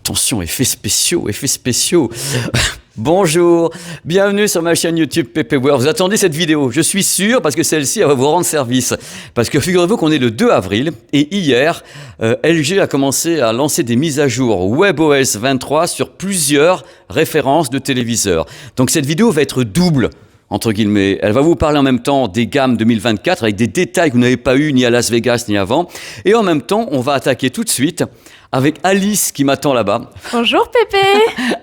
Attention, effets spéciaux, effets spéciaux. Bonjour, bienvenue sur ma chaîne YouTube PPWare. Vous attendez cette vidéo, je suis sûr, parce que celle-ci elle va vous rendre service. Parce que figurez-vous qu'on est le 2 avril et hier, LG a commencé à lancer des mises à jour WebOS 23 sur plusieurs références de téléviseurs. Donc cette vidéo va être double, entre guillemets. Elle va vous parler en même temps des gammes 2024 avec des détails que vous n'avez pas eu ni à Las Vegas ni avant. Et en même temps, on va attaquer tout de suite avec Alice qui m'attend là-bas. Bonjour Pépé.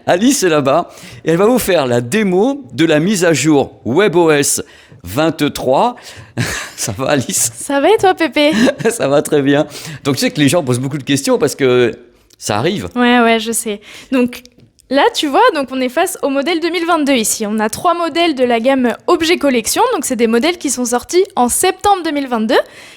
Alice est là-bas et elle va vous faire la démo de la mise à jour WebOS 23. Ça va Alice? Ça va et toi Pépé? Ça va très bien. Donc tu sais que les gens posent beaucoup de questions parce que ça arrive. Ouais, je sais. Donc là, tu vois, donc on est face au modèle 2022 ici. On a 3 modèles de la gamme Objet Collection. Donc c'est des modèles qui sont sortis en septembre 2022,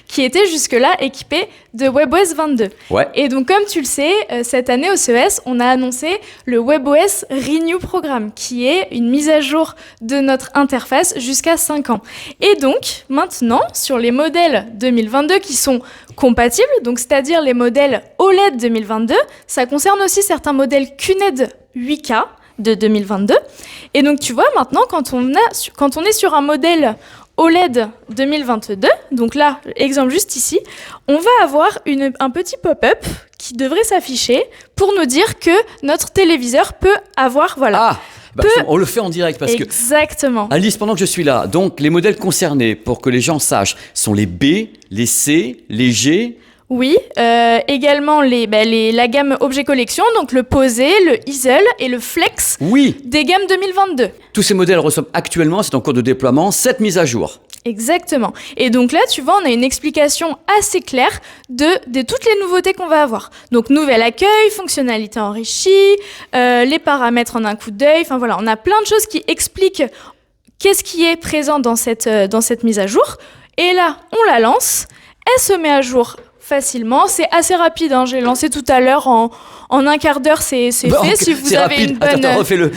qui étaient jusque-là équipés de WebOS 22. Ouais. Et donc comme tu le sais, cette année au CES, on a annoncé le WebOS Renew Programme, qui est une mise à jour de notre interface jusqu'à 5 ans. Et donc maintenant, sur les modèles 2022 qui sont compatibles, donc c'est-à-dire les modèles OLED 2022, ça concerne aussi certains modèles QNED 8K de 2022. Et donc tu vois, maintenant, quand on est sur un modèle OLED 2022, donc là, exemple juste ici, on va avoir un petit pop-up qui devrait s'afficher pour nous dire que notre téléviseur peut avoir, voilà. On le fait en direct parce Exactement. que... Alice, pendant que je suis là, donc les modèles concernés, pour que les gens sachent, sont les B, les C, les G... Oui, également la gamme Objet Collection, donc le Posé, le Easel et le Flex des gammes 2022. Tous ces modèles reçoivent actuellement, c'est en cours de déploiement, cette mise à jour. Exactement. Et donc là, tu vois, on a une explication assez claire de toutes les nouveautés qu'on va avoir. Donc, nouvel accueil, fonctionnalité enrichie, les paramètres en un coup d'œil. Enfin voilà, on a plein de choses qui expliquent qu'est-ce qui est présent dans cette mise à jour. Et là, on la lance, elle se met à jour facilement, c'est assez rapide, hein. J'ai lancé tout à l'heure en un quart d'heure, c'est fait. Si vous avez rapide. une bonne, Attends, refais-le.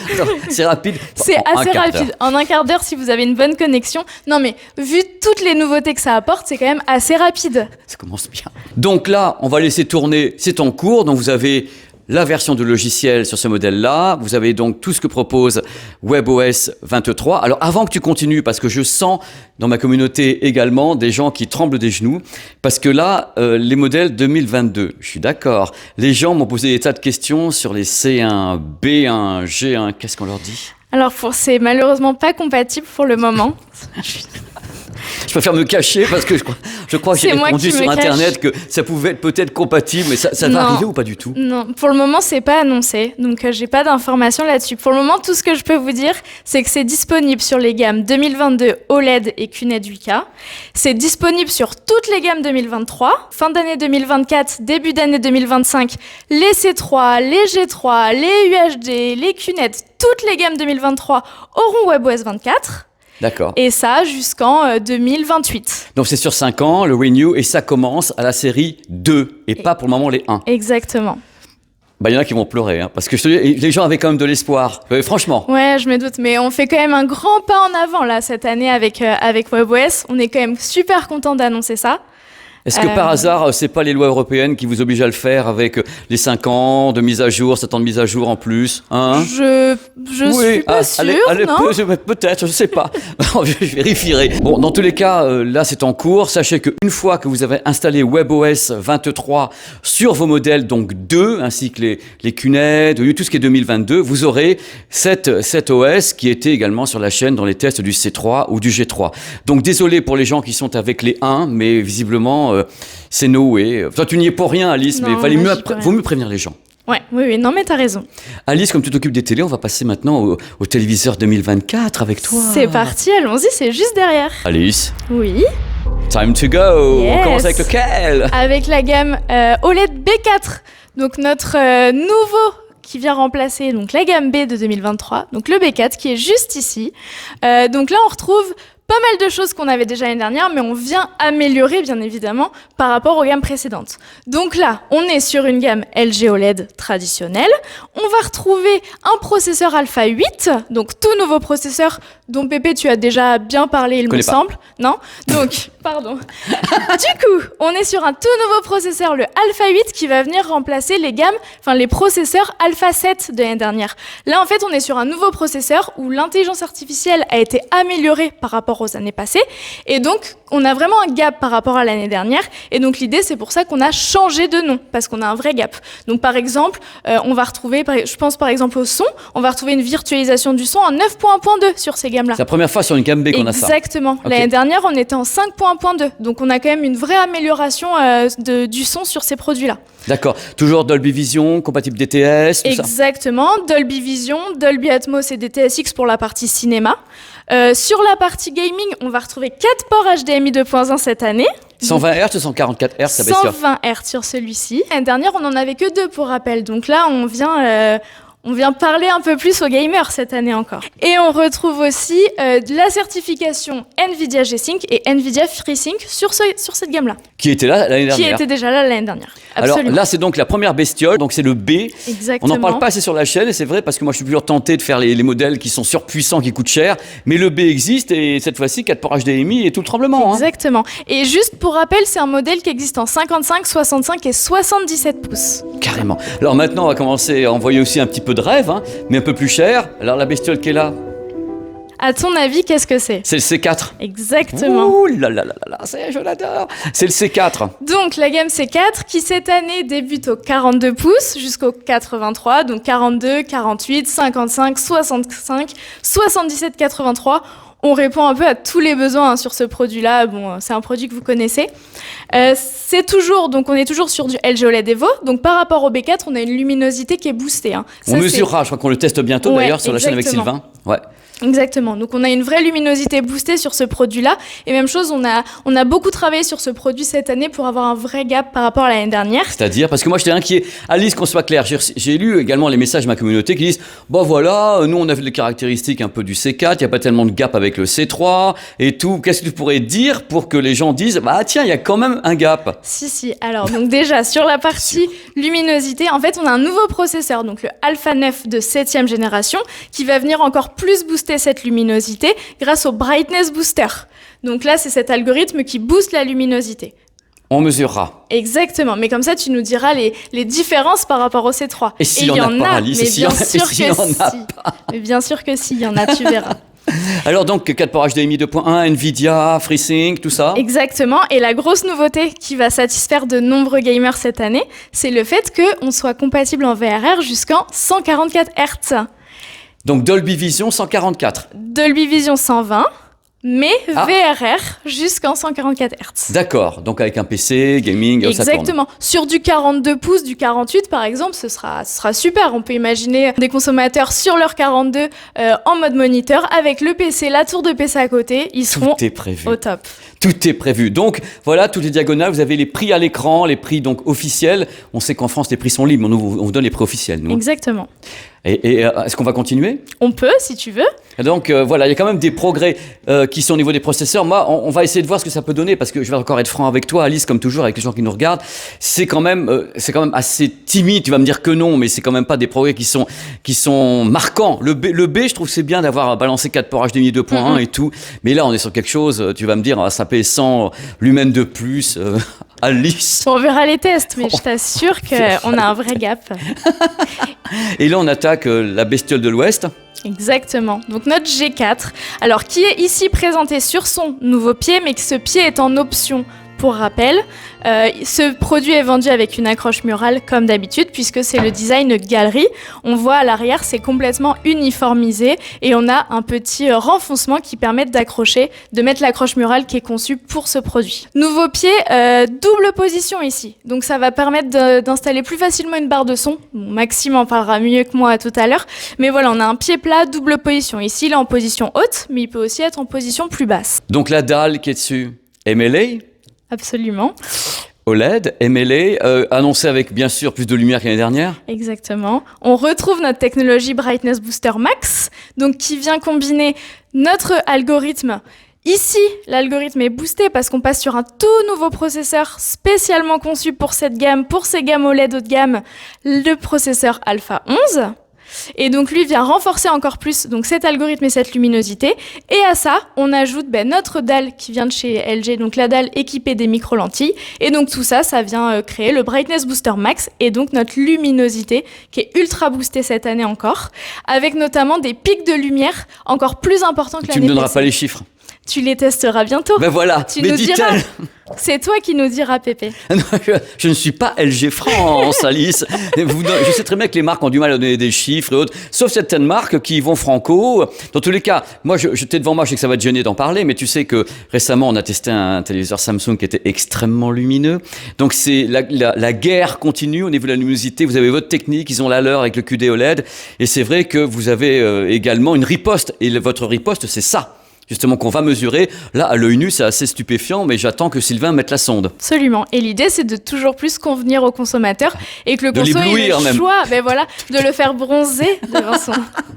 C'est rapide. C'est assez rapide. En un quart d'heure, si vous avez une bonne connexion. Non mais vu toutes les nouveautés que ça apporte, c'est quand même assez rapide. Ça commence bien. Donc là, on va laisser tourner. C'est en cours. Donc vous avez la version de logiciel sur ce modèle-là. Vous avez donc tout ce que propose WebOS 23. Alors avant que tu continues, parce que je sens dans ma communauté également des gens qui tremblent des genoux, parce que là, les modèles 2022, je suis d'accord. Les gens m'ont posé des tas de questions sur les C1, B1, G1. Qu'est-ce qu'on leur dit? Alors c'est malheureusement pas compatible pour le moment. Je préfère me cacher parce que je crois que j'ai répondu sur Internet que ça pouvait être peut-être compatible, mais ça va arriver ou pas du tout? Non, pour le moment, c'est pas annoncé, donc j'ai pas d'informations là-dessus. Pour le moment, tout ce que je peux vous dire, c'est que c'est disponible sur les gammes 2022 OLED et QNED 8K. C'est disponible sur toutes les gammes 2023, fin d'année 2024, début d'année 2025, les C3, les G3, les UHD, les QNED, toutes les gammes 2023 auront WebOS 24. D'accord. Et ça jusqu'en 2028. Donc c'est sur 5 ans, le Renew, et ça commence à la série 2, et pas pour le moment les 1. Exactement. Il y en a qui vont pleurer, hein, parce que je te dis, les gens avaient quand même de l'espoir, franchement. Ouais, je me doute, mais on fait quand même un grand pas en avant là cette année avec WebOS. On est quand même super content d'annoncer ça. Est-ce que par hasard, c'est pas les lois européennes qui vous obligent à le faire avec les 5 ans de mise à jour, 7 ans de mise à jour en plus, hein? Je suis pas sûre, non? Peut-être, je sais pas. Je vérifierai. Bon, dans tous les cas, là, c'est en cours. Sachez qu'une fois que vous avez installé WebOS 23 sur vos modèles, donc 2, ainsi que les QNED, tout ce qui est 2022, vous aurez cet OS qui était également sur la chaîne dans les tests du C3 ou du G3. Donc, désolé pour les gens qui sont avec les 1, mais visiblement, c'est no way. Toi, tu n'y es pour rien, Alice, non, mais vaut mieux prévenir les gens. Ouais, oui, non, mais t'as raison. Alice, comme tu t'occupes des télés, on va passer maintenant au téléviseur 2024 avec toi. C'est parti, allons-y, c'est juste derrière. Alice. Oui. Time to go. Yes. On commence avec lequel? Avec la gamme OLED B4. Donc notre nouveau qui vient remplacer donc la gamme B de 2023, donc le B4 qui est juste ici. Donc là, on retrouve pas mal de choses qu'on avait déjà l'année dernière, mais on vient améliorer, bien évidemment, par rapport aux gammes précédentes. Donc là, on est sur une gamme LG OLED traditionnelle. On va retrouver un processeur Alpha 8, donc tout nouveau processeur dont Pépé, tu as déjà bien parlé, il me semble. Non ? Donc, pardon. Du coup, on est sur un tout nouveau processeur, le Alpha 8, qui va venir remplacer les processeurs Alpha 7 de l'année dernière. Là, en fait, on est sur un nouveau processeur où l'intelligence artificielle a été améliorée par rapport aux années passées. Et donc, on a vraiment un gap par rapport à l'année dernière. Et donc, l'idée, c'est pour ça qu'on a changé de nom, parce qu'on a un vrai gap. Donc, par exemple, on va retrouver, je pense par exemple au son, on va retrouver une virtualisation du son en 9.1.2 sur ces gammes-là. C'est la première fois sur une gamme B qu'on a ça. Exactement. Okay. L'année dernière, on était en 5.1.2. Donc, on a quand même une vraie amélioration du son sur ces produits-là. D'accord. Toujours Dolby Vision, compatible DTS, tout ça. Exactement. Dolby Vision, Dolby Atmos et DTS:X pour la partie cinéma. Sur la partie gaming, on va retrouver 4 ports HDMI 2.1 cette année. 120 Hz ou 144 Hz, ça baisse. 120 Hz sur celui-ci. L'année dernière, on n'en avait que 2 pour rappel. Donc là, on vient parler un peu plus aux gamers cette année encore. Et on retrouve aussi la certification NVIDIA G-Sync et NVIDIA FreeSync sur cette gamme-là. Qui était là l'année dernière. Qui était déjà là l'année dernière. Absolument. Alors là, c'est donc la première bestiole, donc c'est le B. Exactement. On n'en parle pas assez sur la chaîne, et c'est vrai, parce que moi je suis toujours tenté de faire les modèles qui sont surpuissants, qui coûtent cher, mais le B existe, et cette fois-ci, 4 ports HDMI et tout le tremblement. Exactement. Et juste pour rappel, c'est un modèle qui existe en 55, 65 et 77 pouces. Carrément. Alors maintenant, on va commencer à envoyer aussi un petit peu de rêve, mais un peu plus cher. Alors la bestiole qui est là, à ton avis, qu'est-ce que c'est ? C'est le C4. Exactement. Ouh là là là là, je l'adore. C'est le C4. Donc la gamme C4 qui cette année débute au 42 pouces jusqu'au 83, donc 42, 48, 55, 65, 77, 83. On répond un peu à tous les besoins sur ce produit-là. Bon, c'est un produit que vous connaissez. On est toujours sur du LG OLED Evo. Donc par rapport au B4, on a une luminosité qui est boostée. On mesurera, je crois qu'on le teste bientôt d'ailleurs sur la chaîne avec Sylvain. Ouais. Exactement. Donc on a une vraie luminosité boostée sur ce produit-là. Et même chose, on a beaucoup travaillé sur ce produit cette année pour avoir un vrai gap par rapport à l'année dernière. C'est-à-dire, parce que moi j'étais inquiet. Alice, qu'on soit clair, j'ai lu également les messages de ma communauté qui disent voilà, nous on a vu les caractéristiques un peu du C4, il n'y a pas tellement de gap avec le C3 et tout. Qu'est-ce que tu pourrais dire pour que les gens disent tiens, il y a quand même un gap? Si. Alors, donc déjà, sur la partie luminosité, en fait, on a un nouveau processeur, donc le Alpha 9 de 7e génération, qui va venir encore plus booster cette luminosité grâce au Brightness Booster. Donc là, c'est cet algorithme qui booste la luminosité. On mesurera. Exactement, mais comme ça, tu nous diras les différences par rapport au C3. Et s'il y en a pas, Alice, mais bien sûr que si. Mais bien sûr que si, il y en a, tu verras. Alors donc 4 ports HDMI 2.1, NVIDIA, FreeSync, tout ça. Exactement, et la grosse nouveauté qui va satisfaire de nombreux gamers cette année, c'est le fait qu'on soit compatible en VRR jusqu'en 144 Hz. Donc Dolby Vision 144. Dolby Vision 120, mais VRR jusqu'en 144 Hz. D'accord, donc avec un PC, gaming, ça tourne. Exactement. Sur du 42 pouces, du 48 par exemple, ce sera super. On peut imaginer des consommateurs sur leur 42 en mode moniteur avec le PC, la tour de PC à côté, ils seront au top. Tout est prévu. Donc voilà, toutes les diagonales, vous avez les prix à l'écran, les prix donc officiels. On sait qu'en France, les prix sont libres, mais on vous donne les prix officiels. Nous. Exactement. Et est-ce qu'on va continuer ? On peut, si tu veux. Et donc voilà, il y a quand même des progrès qui sont au niveau des processeurs. Moi, on va essayer de voir ce que ça peut donner, parce que je vais encore être franc avec toi, Alice, comme toujours, avec les gens qui nous regardent. C'est quand même assez timide. Tu vas me dire que non, mais c'est quand même pas des progrès qui sont marquants. Le B, je trouve que c'est bien d'avoir balancé 4 ports HDMI 2.1 et tout. Mais là, on est sur quelque chose, tu vas me dire, ça paye 100 lumens de plus. Alice. On verra les tests, mais je t'assure qu'on a un vrai gap. Et là, on attaque la bestiole de l'Ouest. Exactement. Donc notre G4, alors qui est ici présenté sur son nouveau pied, mais que ce pied est en option. Pour rappel, ce produit est vendu avec une accroche murale comme d'habitude, puisque c'est le design galerie. On voit à l'arrière, c'est complètement uniformisé et on a un petit renfoncement qui permet d'accrocher, de mettre l'accroche murale qui est conçue pour ce produit. Nouveau pied, double position ici. Donc ça va permettre d'installer plus facilement une barre de son. Bon, Maxime en parlera mieux que moi tout à l'heure. Mais voilà, on a un pied plat, double position. Ici, il est en position haute, mais il peut aussi être en position plus basse. Donc la dalle qui est dessus, MLA ? Absolument. OLED, MLA, annoncé avec bien sûr plus de lumière que l'année dernière. Exactement. On retrouve notre technologie Brightness Booster Max, donc qui vient combiner notre algorithme Ici, l'algorithme est boosté parce qu'on passe sur un tout nouveau processeur spécialement conçu pour cette gamme, pour ces gammes OLED haut de gamme, le processeur Alpha 11. Et donc lui vient renforcer encore plus donc cet algorithme et cette luminosité. Et à ça, on ajoute notre dalle qui vient de chez LG, donc la dalle équipée des micro-lentilles. Et donc tout ça, ça vient créer le Brightness Booster Max et donc notre luminosité qui est ultra boostée cette année encore, avec notamment des pics de lumière encore plus importants que l'année Tu me donneras passée. pas les chiffres. Tu les testeras bientôt. Ben voilà, Tu mais nous diras. dit-elle. C'est toi qui nous diras, Pépé. Non, je ne suis pas LG France, Alice. Je sais très bien que les marques ont du mal à donner des chiffres et autres, sauf certaines marques qui vont franco. Dans tous les cas, moi, j'étais devant moi, je sais que ça va te gêner d'en parler, mais tu sais que récemment, on a testé un téléviseur Samsung qui était extrêmement lumineux. Donc, c'est la guerre continue au niveau de la luminosité. Vous avez votre technique, ils ont la leur avec le QD OLED. Et c'est vrai que vous avez également une riposte. Et votre riposte, c'est ça. Justement, qu'on va mesurer. Là, à l'œil nu, c'est assez stupéfiant, mais j'attends que Sylvain mette la sonde. Absolument. Et l'idée, c'est de toujours plus convenir au consommateur et que le consommateur ait le choix, de le faire bronzer devant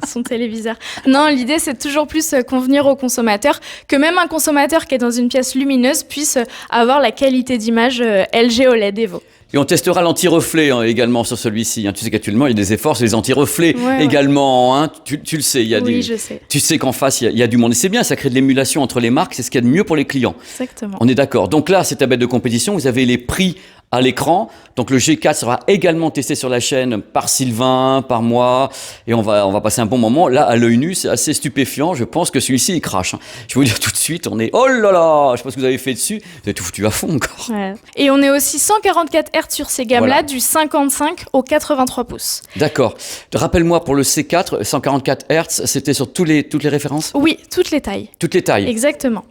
son téléviseur. Non, l'idée, c'est de toujours plus convenir au consommateur, que même un consommateur qui est dans une pièce lumineuse puisse avoir la qualité d'image LG OLED Evo. Et on testera l'anti-reflet également sur celui-ci. Tu sais qu'actuellement, il y a des efforts sur les anti-reflets également. Ouais. Tu le sais. Je sais. Tu sais qu'en face, il y a du monde. Et c'est bien, ça crée de l'émulation entre les marques. C'est ce qu'il y a de mieux pour les clients. Exactement. On est d'accord. Donc là, c'est ta bête de compétition. Vous avez les prix à l'écran. Donc le G4 sera également testé sur la chaîne par Sylvain, par moi. Et on va passer un bon moment. Là, à l'œil nu, c'est assez stupéfiant. Je pense que celui-ci, il crache. Je vais vous dire tout de suite, on est... Oh là là, je sais pas ce que vous avez fait dessus. Vous avez tout foutu à fond encore. Ouais. Et on est aussi 144 Hz sur ces gammes-là, du 55 au 83 pouces. D'accord. Rappelle-moi, pour le C4, 144 Hz, c'était sur toutes les références ? Oui, toutes les tailles. Toutes les tailles. Exactement.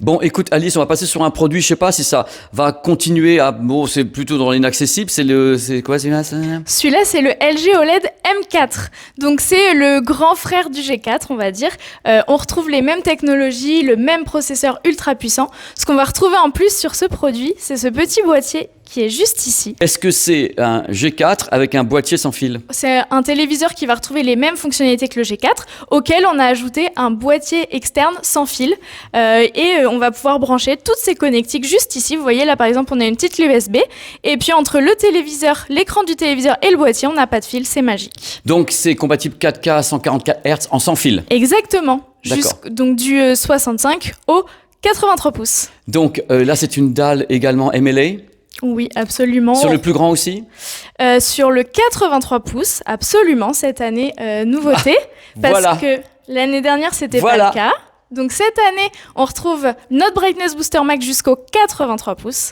Bon, écoute, Alice, on va passer sur un produit, je sais pas si ça va continuer à... Bon, c'est plutôt dans l'inaccessible, c'est quoi celui-là ? Celui-là, c'est le LG OLED M4. Donc, c'est le grand frère du G4, on va dire. On retrouve les mêmes technologies, le même processeur ultra puissant. Ce qu'on va retrouver en plus sur ce produit, c'est ce petit boîtier qui est juste ici. Est-ce que c'est un G4 avec un boîtier sans fil ? C'est un téléviseur qui va retrouver les mêmes fonctionnalités que le G4, auquel on a ajouté un boîtier externe sans fil. Et on va pouvoir brancher toutes ces connectiques juste ici. Vous voyez là, par exemple, on a une petite USB. Et puis entre le téléviseur, l'écran du téléviseur et le boîtier, on n'a pas de fil. C'est magique. Donc c'est compatible 4K 144 Hz en sans fil ? Exactement. D'accord. Donc du 65 au 83 pouces. Donc là, c'est une dalle également MLA ? Oui, absolument. Sur le plus grand aussi ? Sur le 83 pouces, absolument, cette année, nouveauté. Parce que l'année dernière, c'était pas le cas. Donc cette année, on retrouve notre Brightness Booster Max jusqu'au 83 pouces.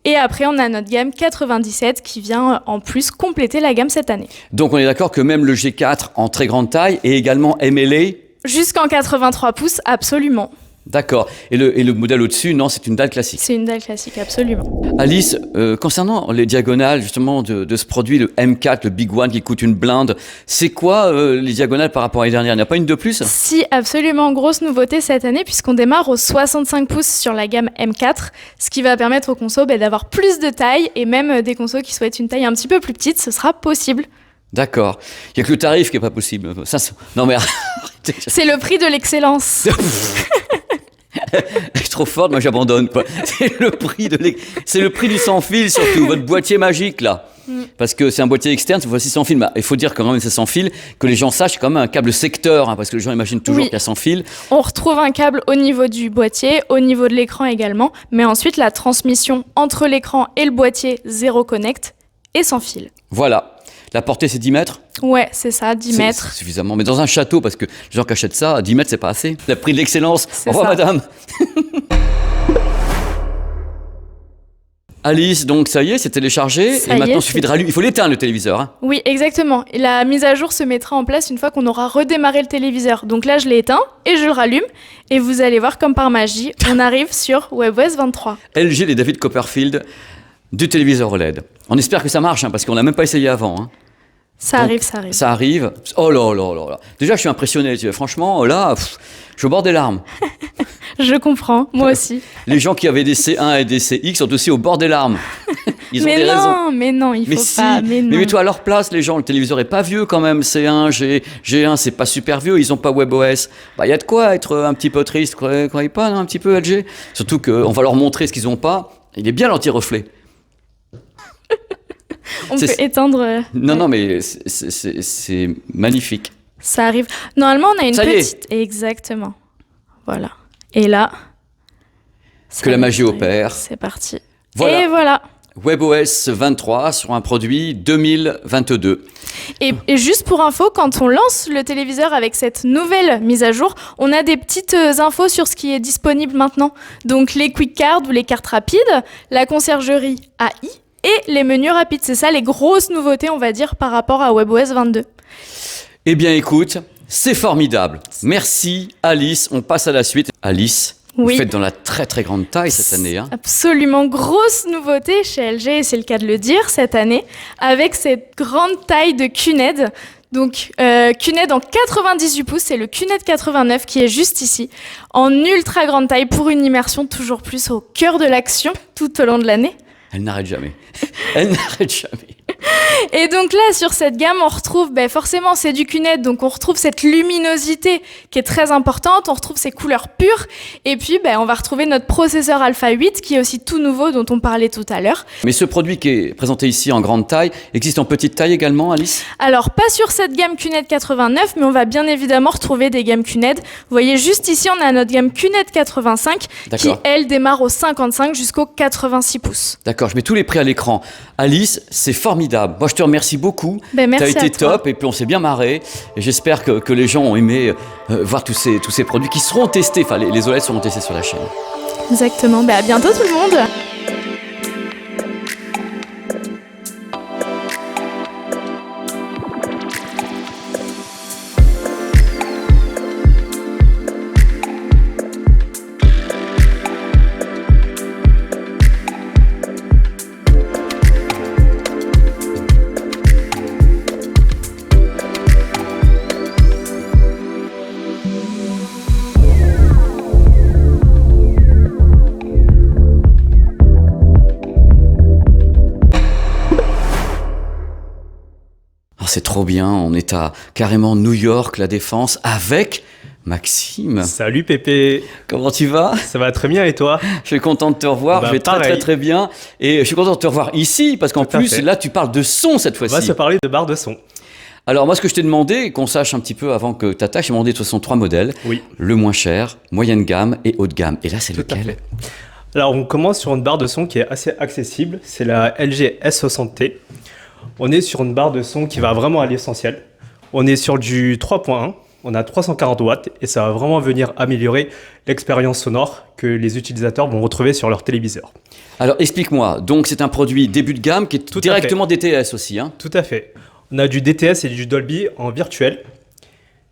Et après, on a notre gamme 97 qui vient en plus compléter la gamme cette année. Donc on est d'accord que même le G4 en très grande taille est également MLA ? Jusqu'en 83 pouces, absolument. D'accord. Et le modèle au-dessus, non, c'est une dalle classique. C'est une dalle classique, absolument. Alice, concernant les diagonales justement de ce produit, le M4, le Big One qui coûte une blinde, c'est quoi les diagonales par rapport à l'année dernière ? Il n'y a pas une de plus ? Si, absolument, grosse nouveauté cette année puisqu'on démarre aux 65 pouces sur la gamme M4, ce qui va permettre aux consos d'avoir plus de taille et même des consos qui souhaitent une taille un petit peu plus petite, ce sera possible. D'accord. Il n'y a que le tarif qui n'est pas possible. Non mais arrêtez. C'est le prix de l'excellence. Je suis trop forte, moi j'abandonne. C'est le prix du sans fil surtout, votre boîtier magique là. Parce que c'est un boîtier externe, cette fois-ci sans fil. Il faut dire quand même que c'est sans fil, que les gens sachent c'est quand même un câble secteur, parce que les gens imaginent toujours qu'il y a sans fil. On retrouve un câble au niveau du boîtier, au niveau de l'écran également, mais ensuite la transmission entre l'écran et le boîtier Zero Connect est sans fil. Voilà. La portée, c'est 10 mètres ? Ouais, c'est ça, 10 mètres. C'est suffisamment. Mais dans un château, parce que les gens qui achètent ça, 10 mètres, c'est pas assez. Le prix de l'excellence. Au revoir, madame. Alice, donc ça y est, c'est téléchargé. Et maintenant, il suffit de rallumer. Il faut l'éteindre, le téléviseur. Hein. Oui, exactement. Et la mise à jour se mettra en place une fois qu'on aura redémarré le téléviseur. Donc là, je l'ai éteint et je le rallume. Et vous allez voir, comme par magie, on arrive sur WebOS 23. LG, les David Copperfield du téléviseur OLED. On espère que ça marche, parce qu'on n'a même pas essayé avant. Ça Donc, arrive, ça arrive. Ça arrive. Oh là là là là. Déjà, je suis impressionné. Franchement, là, je suis au bord des larmes. Je comprends, moi aussi. Les gens qui avaient des C1 et des CX sont aussi au bord des larmes. Ils ont des raisons. Mais non, il Mais faut si, pas. Mais non. mets-toi à leur place, les gens. Le téléviseur est pas vieux quand même. C1, G1, c'est pas super vieux. Ils ont pas WebOS. Bah, il y a de quoi être un petit peu triste. Croyez pas, non, un petit peu, LG. Surtout qu'on va leur montrer ce qu'ils ont pas. Il est bien l'anti-reflet. On c'est- peut étendre. Non, mais c'est magnifique. Ça arrive. Normalement, on a une Ça y est. petite. Exactement. Voilà. Et là. Que la magie ça y est, opère. C'est parti. Voilà. Et voilà. WebOS 23 sur un produit 2022. Et juste pour info, quand on lance le téléviseur avec cette nouvelle mise à jour, on a des petites infos sur ce qui est disponible maintenant. Donc les quick cards ou les cartes rapides, la conciergerie AI et les menus rapides. C'est ça les grosses nouveautés, on va dire, par rapport à WebOS 22. Eh bien, écoute, c'est formidable. Merci, Alice. On passe à la suite. Alice, Oui. vous faites dans la très très grande taille cette année. Hein. Absolument grosse nouveauté chez LG, et c'est le cas de le dire, cette année, avec cette grande taille de QNED. Donc, QNED en 98 pouces, c'est le QNED 89 qui est juste ici, en ultra grande taille pour une immersion toujours plus au cœur de l'action tout au long de l'année. Elle n'arrête jamais. Elle n'arrête jamais. Et donc là, sur cette gamme, on retrouve, forcément, c'est du QNED, donc on retrouve cette luminosité qui est très importante, on retrouve ces couleurs pures, et puis on va retrouver notre processeur Alpha 8, qui est aussi tout nouveau, dont on parlait tout à l'heure. Mais ce produit qui est présenté ici en grande taille existe en petite taille également, Alice? Alors, pas sur cette gamme QNED 89, mais on va bien évidemment retrouver des gammes QNED. Vous voyez, juste ici, on a notre gamme QNED 85, qui, D'accord. elle, démarre au 55 jusqu'au 86 pouces. D'accord, je mets tous les prix à l'écran. Alice, c'est formidable. Moi, je te remercie beaucoup. Merci T'as été à toi. top et puis on s'est bien marré. Et j'espère que les gens ont aimé voir tous ces produits qui seront testés. Enfin, les OLED seront testés sur la chaîne. Exactement. À bientôt tout le monde. Oh, c'est trop bien. On est à carrément New York, la Défense, avec Maxime. Salut Pépé, Comment tu vas? ça va très bien et toi? Je suis content de te revoir. Bah, Je vais très pareil. très très bien. Et je suis content de te revoir ici parce qu'en Tout à plus, fait. là, tu parles de son cette On va fois-ci. se parler de barre de son. Alors, moi, ce que je t'ai demandé, qu'on sache un petit peu avant que tu attaques, j'ai demandé de toute façon 3 modèles. Oui, Le moins cher, moyenne gamme et haut de gamme. Et là, c'est tout à lequel? fait. Alors on commence sur une barre de son qui est assez accessible, c'est la LG S60T. On est sur une barre de son qui va vraiment à l'essentiel. On est sur du 3.1, on a 340 watts et ça va vraiment venir améliorer l'expérience sonore que les utilisateurs vont retrouver sur leur téléviseur. Alors, explique-moi. Donc, c'est un produit début de gamme qui est Tout à directement DTS aussi. Hein. Tout à fait. On a du DTS et du Dolby en virtuel.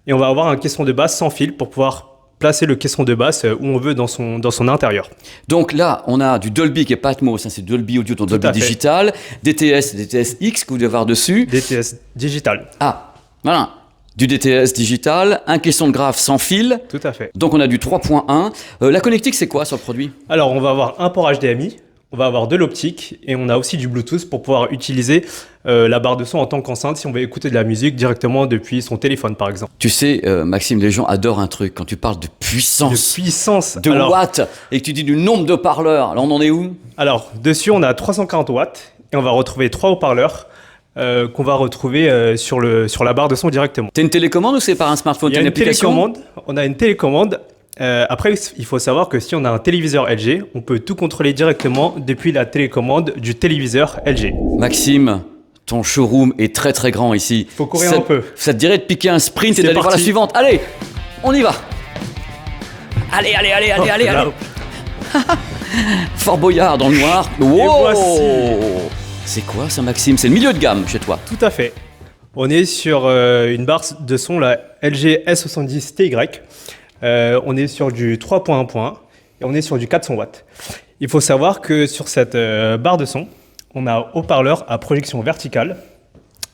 Et on va avoir un caisson de basse sans fil pour pouvoir placer le caisson de basse où on veut dans son intérieur. Donc là, on a du Dolby qui est pas Atmos, hein, c'est Dolby Audio, ton Dolby à fait. Digital, DTS, DTS X que vous devez avoir dessus. DTS digital. Ah, voilà. Du DTS digital, un caisson de graphe sans fil. Tout à fait. Donc on a du 3.1. La connectique, c'est quoi sur le produit? Alors, on va avoir un port HDMI, on va avoir de l'optique et on a aussi du Bluetooth pour pouvoir utiliser la barre de son en tant qu'enceinte si on veut écouter de la musique directement depuis son téléphone, par exemple. Tu sais, Maxime, les gens adorent un truc. Quand tu parles de De puissance, puissance. de watts, et que tu dis du nombre de parleurs, là on en est où? Alors, dessus, on a 340 watts et on va retrouver 3 haut-parleurs qu'on va retrouver sur la barre de son directement. T'as une télécommande ou c'est par un smartphone? Il y T'as a une application? télécommande. On a une télécommande. Après, il faut savoir que si on a un téléviseur LG, on peut tout contrôler directement depuis la télécommande du téléviseur LG. Maxime, ton showroom est très très grand ici. Faut courir Ça- un peu. Ça te dirait de piquer un sprint et C'est d'aller voir la parti. suivante. Allez, on y va. Allez, allez, allez, allez, allez, Là, allez. Fort Boyard dans le noir. Wow. voici. C'est quoi ça, Maxime? C'est le milieu de gamme chez toi. Tout à fait. On est sur une barre de son, la LG S70TY. On est sur du 3.1.1 et on est sur du 400 watts. Il faut savoir que sur cette barre de son, on a haut-parleur à projection verticale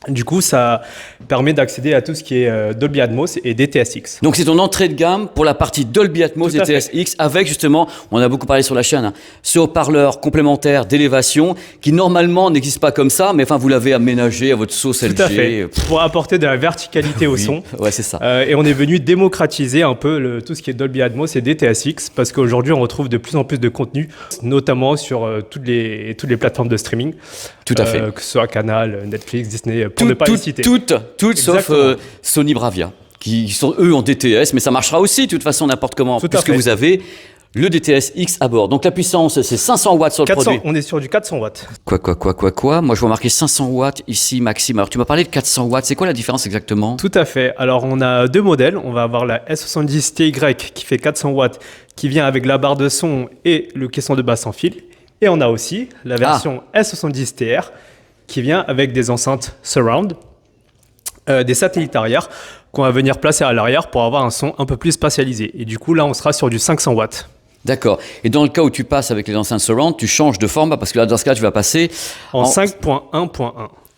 Du coup, ça permet d'accéder à tout ce qui est Dolby Atmos et DTS:X. Donc c'est ton entrée de gamme pour la partie Dolby Atmos Tout à DTS:X avec justement, on a beaucoup parlé sur la chaîne, hein, ce haut-parleur complémentaire d'élévation qui normalement n'existe pas comme ça, mais enfin vous l'avez aménagé à votre sauce LG. Tout à fait, pour apporter de la verticalité au Oui, son. ouais, c'est ça. Et on est venu démocratiser un peu tout ce qui est Dolby Atmos et DTS:X parce qu'aujourd'hui on retrouve de plus en plus de contenu, notamment sur toutes les plateformes de streaming. Tout à fait. Que ce soit Canal, Netflix, Disney, pour ne pas les citer. Toutes sauf Exactement. Sony Bravia, qui sont eux en DTS, mais ça marchera aussi de toute façon n'importe comment, Tout à puisque fait. vous avez le DTS:X à bord. Donc la puissance, c'est 500 watts sur le 400, produit. on est sur du 400 watts. Quoi? Moi je vois marquer 500 watts ici, Maxime. Alors tu m'as parlé de 400 watts, c'est quoi la différence exactement? Tout à fait. Alors on a deux modèles. On va avoir la S70TY qui fait 400 watts, qui vient avec la barre de son et le caisson de basse sans fil. Et on a aussi la version S70TR qui vient avec des enceintes surround, des satellites arrière qu'on va venir placer à l'arrière pour avoir un son un peu plus spatialisé. Et du coup là on sera sur du 500 watts. D'accord. Et dans le cas où tu passes avec les enceintes surround, tu changes de format parce que là, dans ce cas, tu vas passer En 5.1.1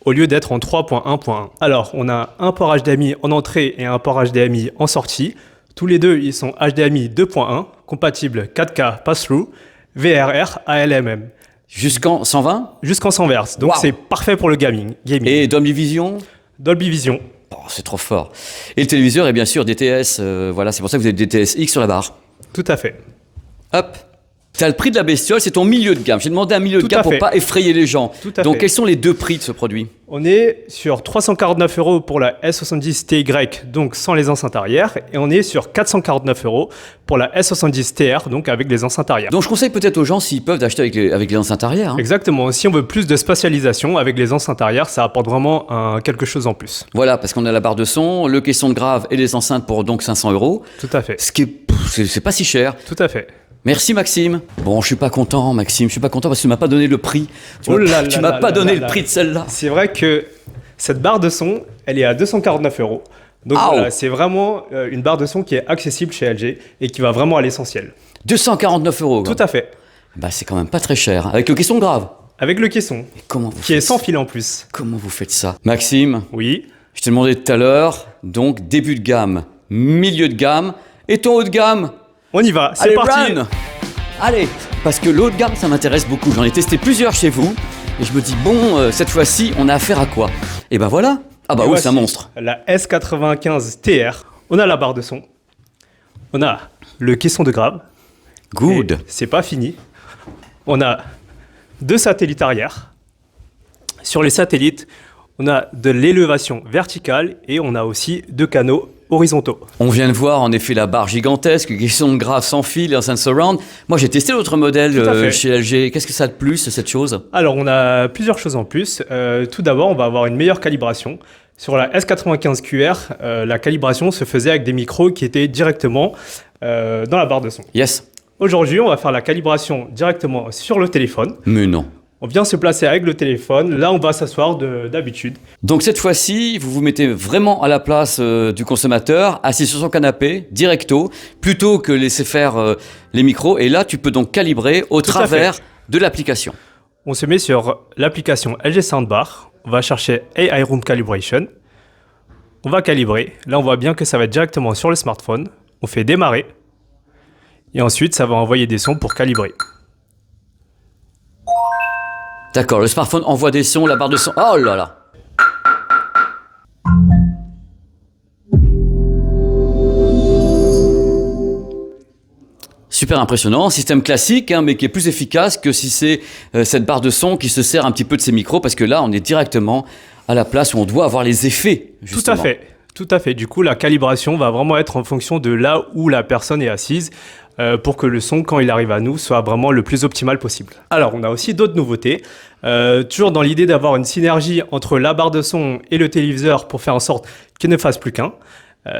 au lieu d'être en 3.1.1. Alors, on a un port HDMI en entrée et un port HDMI en sortie. Tous les deux, ils sont HDMI 2.1, compatibles 4K pass-through, VRR, ALMM, jusqu'en 120 jusqu'en 100 Hz. Donc, Wow. c'est parfait pour le gaming. et Dolby Vision. Dolby Vision. Oh, c'est trop fort. Et le téléviseur est bien sûr DTS. Voilà, c'est pour ça que vous avez DTS:X sur la barre. Tout à fait. Hop. T'as le prix de la bestiole, c'est ton milieu de gamme. J'ai demandé un milieu de Tout gamme à pour fait. pas effrayer les gens. Tout à Donc fait. quels sont les deux prix de ce produit? On est sur 349 € pour la S70TY, donc sans les enceintes arrière. Et on est sur 449 € pour la S70TR, donc avec les enceintes arrière. Donc je conseille peut-être aux gens s'ils peuvent d'acheter avec les enceintes arrière. Hein. Exactement. Si on veut plus de spatialisation avec les enceintes arrière, ça apporte vraiment quelque chose en plus. Voilà, parce qu'on a la barre de son, le caisson de grave et les enceintes pour donc 500 €. Tout à fait. Ce qui est, c'est pas si cher. Tout à fait. Merci Maxime. Bon, je suis pas content Maxime, je suis pas content parce que tu m'as pas donné le prix. Tu Oh m'as- là tu là m'as là pas là donné là le là. prix de celle-là. C'est vrai que cette barre de son, elle est à 249 €. Donc Ah, voilà, oh. c'est vraiment une barre de son qui est accessible chez LG et qui va vraiment à l'essentiel. 249 €. Tout à fait. Bah c'est quand même pas très cher. Avec le caisson de grave. Avec le caisson, Mais comment vous qui est faites sans ça fil en plus. Comment vous faites ça? Maxime, Oui. je t'ai demandé tout à l'heure, donc début de gamme, milieu de gamme et ton haut de gamme. On y va, c'est Allez, parti. run. Allez, parce que le haut de gamme, ça m'intéresse beaucoup. J'en ai testé plusieurs chez vous et je me dis, bon, cette fois-ci, on a affaire à quoi? Et ben voilà. Ah bah Et oui, voici c'est un monstre. La S95TR. On a la barre de son. On a le caisson de grave. Good. Et c'est pas fini. On a deux satellites arrière. Sur les satellites, on a de l'élévation verticale et on a aussi deux canaux horizontaux. On vient de voir en effet la barre gigantesque, le caisson de grave sans fil et enceinte surround. Moi, j'ai testé l'autre modèle Tout à fait. chez LG. Qu'est-ce que ça a de plus, cette chose? Alors, on a plusieurs choses en plus. Tout d'abord, on va avoir une meilleure calibration. Sur la S95QR, la calibration se faisait avec des micros qui étaient directement dans la barre de son. Yes. Aujourd'hui, on va faire la calibration directement sur le téléphone. Mais non. On vient se placer avec le téléphone. Là, on va s'asseoir d'habitude. Donc cette fois-ci, vous vous mettez vraiment à la place du consommateur, assis sur son canapé, directo, plutôt que laisser faire les micros. Et là, tu peux donc calibrer au Tout à travers fait. de l'application. On se met sur l'application LG Soundbar. On va chercher AI Room Calibration. On va calibrer. Là, on voit bien que ça va être directement sur le smartphone. On fait démarrer. Et ensuite, ça va envoyer des sons pour calibrer. D'accord, le smartphone envoie des sons, la barre de son... Oh là là. Super impressionnant, système classique, hein, mais qui est plus efficace que si c'est cette barre de son qui se sert un petit peu de ses micros, parce que là, on est directement à la place où on doit avoir les effets. Justement. Tout à fait. Tout à fait. Du coup, la calibration va vraiment être en fonction de là où la personne est assise pour que le son, quand il arrive à nous, soit vraiment le plus optimal possible. Alors, on a aussi d'autres nouveautés. Toujours dans l'idée d'avoir une synergie entre la barre de son et le téléviseur pour faire en sorte qu'il ne fasse plus qu'un.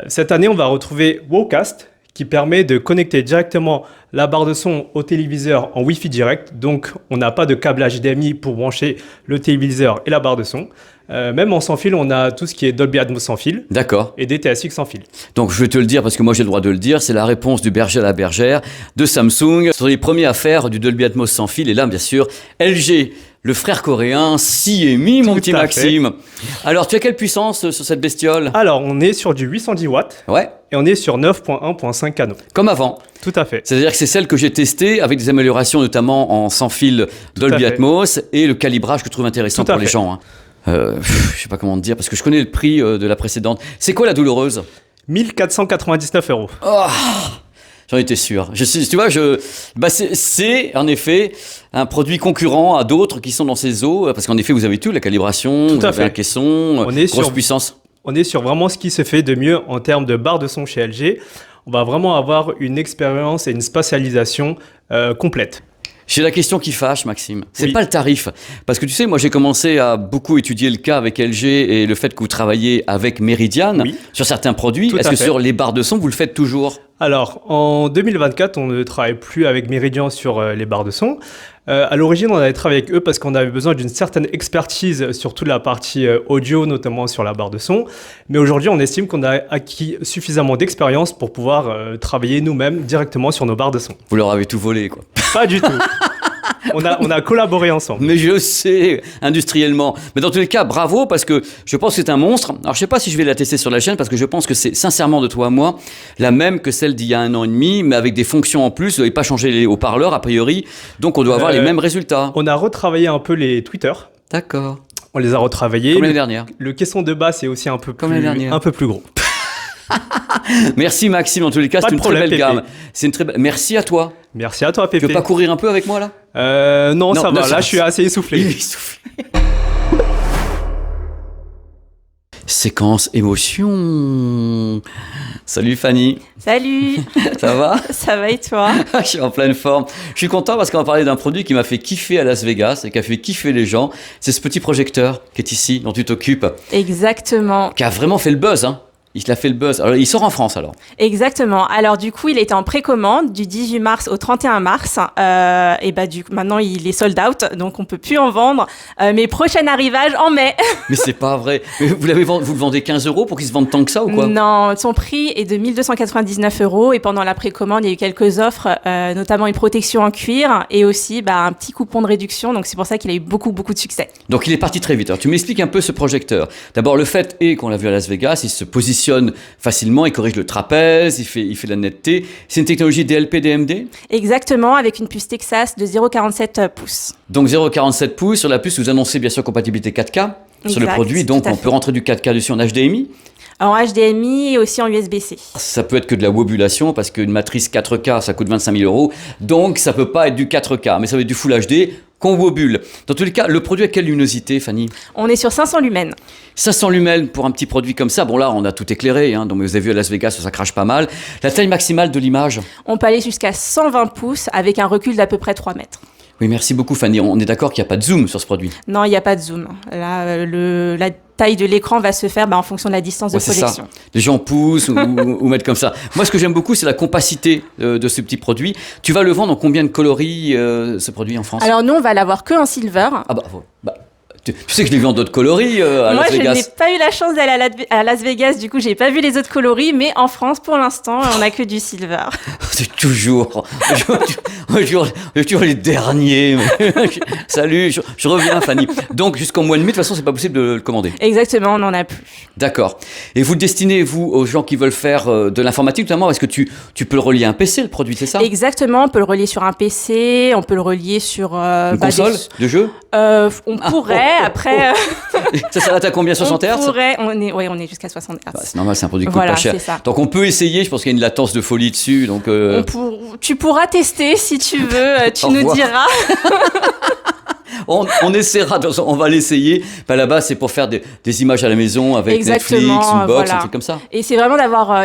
Cette année, on va retrouver Wowcast qui permet de connecter directement la barre de son au téléviseur en Wi-Fi direct, donc on n'a pas de câble HDMI pour brancher le téléviseur et la barre de son. Même en sans fil, on a tout ce qui est Dolby Atmos sans fil. D'accord. Et DTS:X sans fil. Donc je vais te le dire parce que moi j'ai le droit de le dire, c'est la réponse du berger à la bergère de Samsung. Ce sont les premiers à faire du Dolby Atmos sans fil. Et là, bien sûr, LG, le frère coréen, Siemi, mon petit Maxime. Alors, tu as quelle puissance sur cette bestiole? Alors, on est sur du 810 watts. Ouais. Et on est sur 9.1.5 canaux. Comme avant. Tout à fait. C'est-à-dire que c'est celle que j'ai testée avec des améliorations, notamment en sans fil Dolby Atmos et le calibrage que je trouve intéressant pour les gens. Hein. Je sais pas comment te dire parce que je connais le prix de la précédente. C'est quoi la douloureuse? 1499 €. Oh, j'en étais sûr. Tu vois, c'est en effet un produit concurrent à d'autres qui sont dans ces eaux parce qu'en effet, vous avez tout, la calibration, vous avez un caisson, grosse puissance. On est sur vraiment ce qui se fait de mieux en termes de barre de son chez LG. On va vraiment avoir une expérience et une spatialisation complète. J'ai la question qui fâche, Maxime. C'est pas le tarif. Parce que tu sais, moi, j'ai commencé à beaucoup étudier le cas avec LG et le fait que vous travaillez avec Meridian sur certains produits. Est-ce que sur les barres de son, vous le faites toujours? Alors, en 2024, on ne travaille plus avec Meridian sur les barres de son. À l'origine, on avait travaillé avec eux parce qu'on avait besoin d'une certaine expertise sur toute la partie audio, notamment sur la barre de son. Mais aujourd'hui, on estime qu'on a acquis suffisamment d'expérience pour pouvoir travailler nous-mêmes directement sur nos barres de son. Vous leur avez tout volé, quoi. Pas du tout. On a collaboré ensemble. Mais je sais, industriellement. Mais dans tous les cas, bravo, parce que je pense que c'est un monstre. Alors, je sais pas si je vais la tester sur la chaîne, parce que je pense que c'est sincèrement de toi à moi, la même que celle d'il y a 1 an et demi, mais avec des fonctions en plus. Vous n'avez pas changé les haut-parleurs, a priori. Donc, on doit avoir les mêmes résultats. On a retravaillé un peu les tweeters. D'accord. On les a retravaillés. Comme l'année dernière. Le caisson de basse est aussi un peu plus gros. Merci Maxime, en tous les cas, c'est une très belle gamme. C'est une très belle... Merci à toi. Merci à toi, Pépé. Tu veux pas courir un peu avec moi là? Non, ça va. Là, je suis assez essoufflé. Séquence émotion. Salut Fanny. Salut. Ça va? Ça va et toi? Je suis en pleine forme. Je suis content parce qu'on va parler d'un produit qui m'a fait kiffer à Las Vegas et qui a fait kiffer les gens. C'est ce petit projecteur qui est ici, dont tu t'occupes. Exactement. Qui a vraiment fait le buzz, hein. Il a fait le buzz. Alors, il sort en France, alors? Exactement. Alors, du coup, il était en précommande du 18 mars au 31 mars. Et bah, du coup, maintenant, il est sold out, donc on peut plus en vendre. Mais prochain arrivage en mai. Mais c'est pas vrai. Mais vous le vendez 15 € pour qu'il se vende tant que ça ou quoi? Non, son prix est de 1299 € et pendant la précommande, il y a eu quelques offres, notamment une protection en cuir et aussi un petit coupon de réduction. Donc, c'est pour ça qu'il a eu beaucoup de succès. Donc, il est parti très vite. Alors, tu m'expliques un peu ce projecteur. D'abord, le fait est qu'on l'a vu à Las Vegas, il se positionne facilement, il corrige le trapèze, il fait de la netteté. C'est une technologie DLP-DMD? Exactement, avec une puce Texas de 0,47 pouces. Donc 0,47 pouces. Sur la puce, vous annoncez bien sûr compatibilité 4K sur le produit. Donc on peut rentrer du 4K dessus en HDMI? En HDMI et aussi en USB-C. Ça peut être que de la wobulation parce qu'une matrice 4K, ça coûte 25 000 €. Donc ça peut pas être du 4K, mais ça va être du Full HD qu'on wobule. Dans tous les cas, le produit a quelle luminosité, Fanny? On est sur 500 lumens. 500 lumens pour un petit produit comme ça. Bon là, on a tout éclairé. Donc vous avez vu à Las Vegas, ça crache pas mal. La taille maximale de l'image? On peut aller jusqu'à 120 pouces avec un recul d'à peu près 3 mètres. Oui, merci beaucoup Fanny. On est d'accord qu'il n'y a pas de zoom sur ce produit? Non, il n'y a pas de zoom. Là, la taille de l'écran va se faire en fonction de la distance de projection. Ça. Les gens poussent ou mettent comme ça. Moi, ce que j'aime beaucoup, c'est la compacité de ce petit produit. Tu vas le vendre en combien de coloris, ce produit en France? Alors nous, on va l'avoir que en silver. Ah tu sais que je l'ai vu en d'autres coloris à Las Vegas. Moi, je n'ai pas eu la chance d'aller à Las Vegas, du coup, j'ai pas vu les autres coloris, mais en France, pour l'instant, on n'a que du silver. C'est toujours les derniers. Salut, je reviens, Fanny. Donc, jusqu'en mois de mai, de toute façon, c'est pas possible de le commander. Exactement, on n'en a plus. D'accord. Et vous le destinez, vous, aux gens qui veulent faire de l'informatique, notamment, est-ce que tu peux le relier à un PC, le produit, c'est ça? Exactement, on peut le relier sur un PC, on peut le relier sur... une console de jeu? On pourrait. Après, ça s'arrête à combien? 60 Hz? On est jusqu'à 60 Hz. C'est normal, c'est un produit qui coûte pas cher. Donc on peut essayer, je pense qu'il y a une latence de folie dessus. Donc tu pourras tester si tu veux, tu nous diras. On essaiera, on va l'essayer. Bah, là-bas, c'est pour faire des images à la maison avec Exactement, Netflix, une box, voilà. un truc comme ça. Et c'est vraiment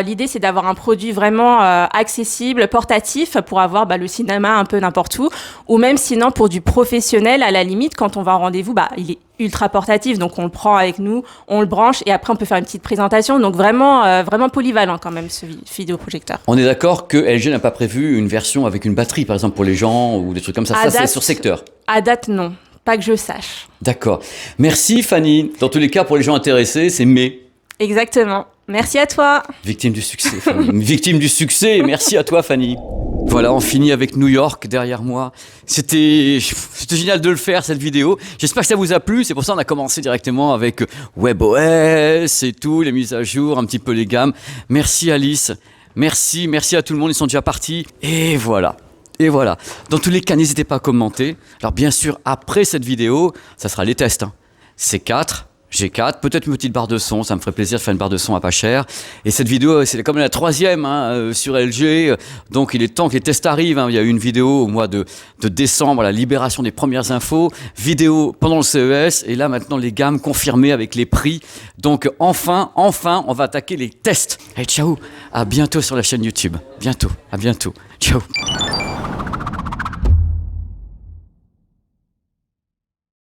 l'idée, c'est d'avoir un produit vraiment accessible, portatif, pour avoir le cinéma un peu n'importe où, ou même sinon pour du professionnel, à la limite, quand on va en rendez-vous, il est ultra portatif, donc on le prend avec nous, on le branche, et après on peut faire une petite présentation, donc vraiment, vraiment polyvalent quand même ce vidéoprojecteur. On est d'accord que LG n'a pas prévu une version avec une batterie, par exemple, pour les gens, ou des trucs comme ça. Ça, c'est sur secteur. À date, non. Pas que je sache. D'accord. Merci Fanny. Dans tous les cas, pour les gens intéressés, c'est mai. Exactement. Merci à toi. Victime du succès, Fanny. Victime du succès. Merci à toi, Fanny. Voilà, on finit avec New York derrière moi. C'était génial de le faire, cette vidéo. J'espère que ça vous a plu. C'est pour ça qu'on a commencé directement avec WebOS et tout, les mises à jour, un petit peu les gammes. Merci Alice. Merci à tout le monde. Ils sont déjà partis. Et voilà. Dans tous les cas, n'hésitez pas à commenter. Alors bien sûr, après cette vidéo, ça sera les tests. C4, G4, peut-être une petite barre de son. Ça me ferait plaisir de faire une barre de son à pas cher. Et cette vidéo, c'est comme la 3e sur LG. Donc il est temps que les tests arrivent. Il y a eu une vidéo au mois de décembre, la libération des premières infos. Vidéo pendant le CES. Et là maintenant, les gammes confirmées avec les prix. Donc enfin, on va attaquer les tests. Ciao, à bientôt sur la chaîne YouTube. À bientôt. Ciao.